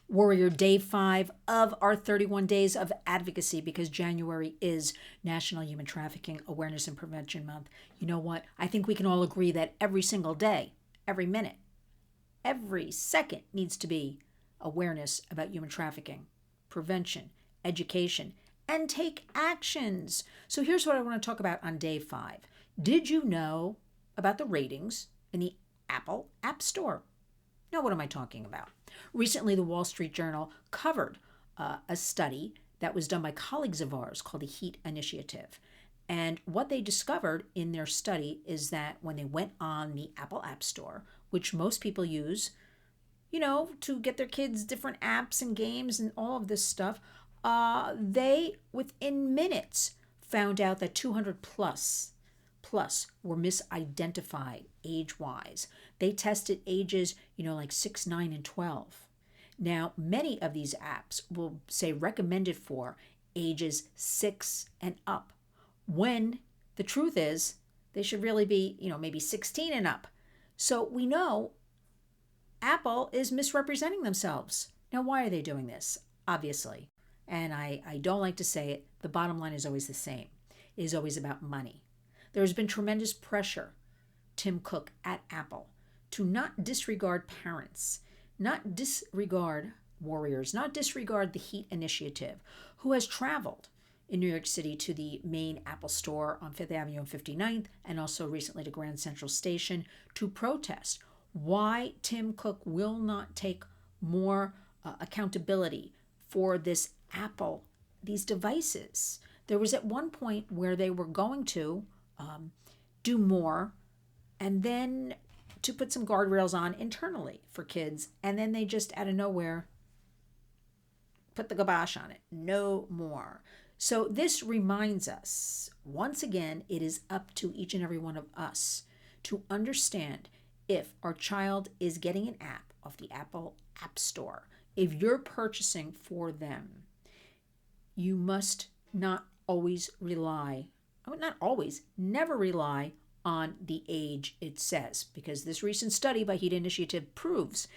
Warrior Day 5 of our 31 days of advocacy, because January is National Human Trafficking Awareness and Prevention Month. You know what? I think we can all agree that every single day, every minute, every second needs to be awareness about human trafficking, prevention, education, and take actions. So here's what I want to talk about on Day 5. Did you know about the ratings in the Apple App Store? Now, what am I talking about? Recently, the Wall Street Journal covered a study that was done by colleagues of ours called the HEAT Initiative. And what they discovered in their study is that when they went on the Apple App Store, which most people use, to get their kids different apps and games and all of this stuff, they, within minutes, found out that 200 plus were misidentified age-wise. They tested ages, like 6, 9, and 12. Now, many of these apps will say recommended for ages 6 and up, when the truth is they should really be, maybe 16 and up. So we know Apple is misrepresenting themselves. Now, why are they doing this? Obviously, and I don't like to say it, the bottom line is always the same. It is always about money. There has been tremendous pressure, Tim Cook at Apple, to not disregard parents, not disregard warriors, not disregard the HEAT Initiative, who has traveled in New York City to the main Apple store on 5th Avenue and 59th, and also recently to Grand Central Station, to protest why Tim Cook will not take more accountability for this Apple, these devices. There was at one point where they were going to do more, and then to put some guardrails on internally for kids, and then they just out of nowhere put the kibosh on it. No more. So this reminds us, once again, it is up to each and every one of us to understand if our child is getting an app off the Apple App Store. If you're purchasing for them, you must not always rely, not always, never rely on the age it says, because this recent study by HEAT Initiative proves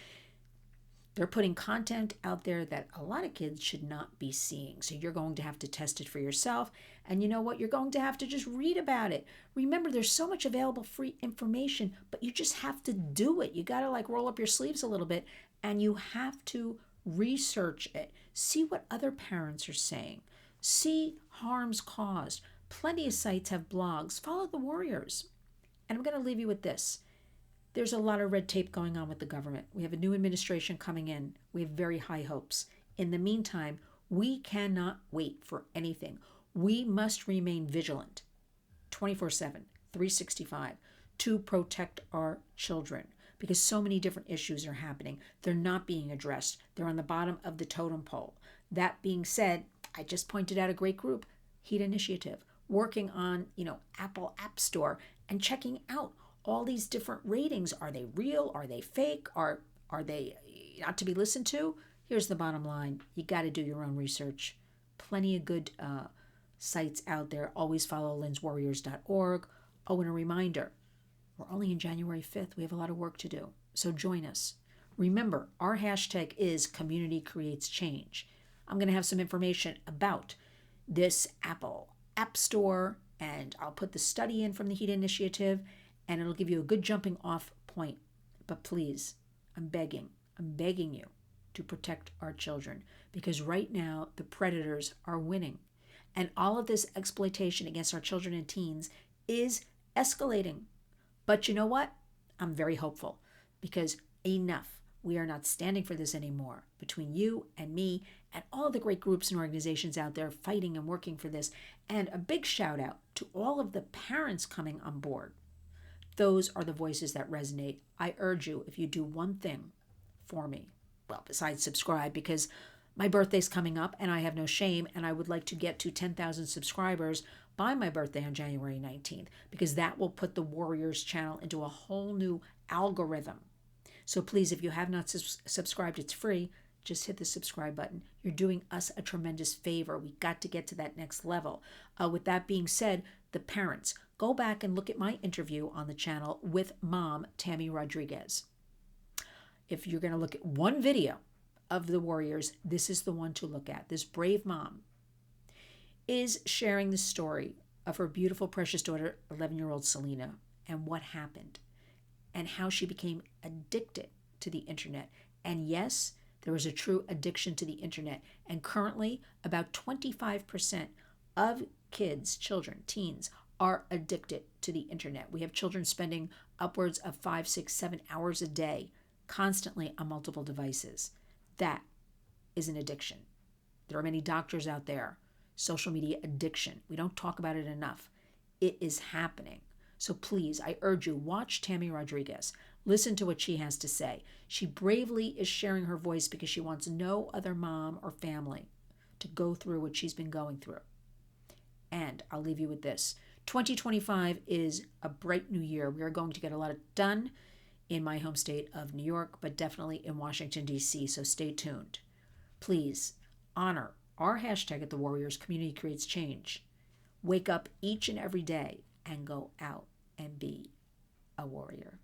they're putting content out there that a lot of kids should not be seeing. So you're going to have to test it for yourself. And you know what? You're going to have to just read about it. Remember, there's so much available free information, but you just have to do it. You got to roll up your sleeves a little bit, and you have to research it. See what other parents are saying. See harms caused. Plenty of sites have blogs. Follow the warriors. And I'm going to leave you with this. There's a lot of red tape going on with the government. We have a new administration coming in. We have very high hopes. In the meantime, we cannot wait for anything. We must remain vigilant 24/7, 365 to protect our children, because so many different issues are happening. They're not being addressed. They're on the bottom of the totem pole. That being said, I just pointed out a great group, HEAT Initiative, working on, Apple App Store and checking out all these different ratings. Are they real? Are they fake? Are they not to be listened to? Here's the bottom line. You got to do your own research. Plenty of good sites out there. Always follow lynswarriors.org. Oh, and a reminder, we're only in January 5th. We have a lot of work to do. So join us. Remember, our hashtag is Community Creates Change. I'm going to have some information about this Apple App Store, and I'll put the study in from the HEAT Initiative, and it'll give you a good jumping off point. But please, I'm begging you to protect our children, because right now the predators are winning. And all of this exploitation against our children and teens is escalating. But you know what? I'm very hopeful, because enough. We are not standing for this anymore. Between you and me and all the great groups and organizations out there fighting and working for this. And a big shout out to all of the parents coming on board. Those are the voices that resonate. I urge you, if you do one thing for me, well, besides subscribe, because my birthday's coming up and I have no shame, and I would like to get to 10,000 subscribers by my birthday on January 19th, because that will put the Warriors channel into a whole new algorithm. So please, if you have not subscribed, it's free. Just hit the subscribe button. You're doing us a tremendous favor. We got to get to that next level. With that being said, the parents, go back and look at my interview on the channel with Mom Tammy Rodriguez. If you're going to look at one video of the warriors, this is the one to look at. This brave mom is sharing the story of her beautiful, precious daughter, 11-year-old Selena, and what happened, and how she became addicted to the internet. And yes, there is a true addiction to the internet. And currently, about 25% of kids, children, teens, are addicted to the internet. We have children spending upwards of 5, 6, 7 hours a day constantly on multiple devices. That is an addiction. There are many doctors out there. Social media addiction. We don't talk about it enough. It is happening. So please, I urge you, watch Tammy Rodriguez. Listen to what she has to say. She bravely is sharing her voice because she wants no other mom or family to go through what she's been going through. And I'll leave you with this. 2025 is a bright new year. We are going to get a lot done in my home state of New York, but definitely in Washington, D.C., so stay tuned. Please honor our hashtag at The Warriors, Community Creates Change. Wake up each and every day and go out and be a warrior.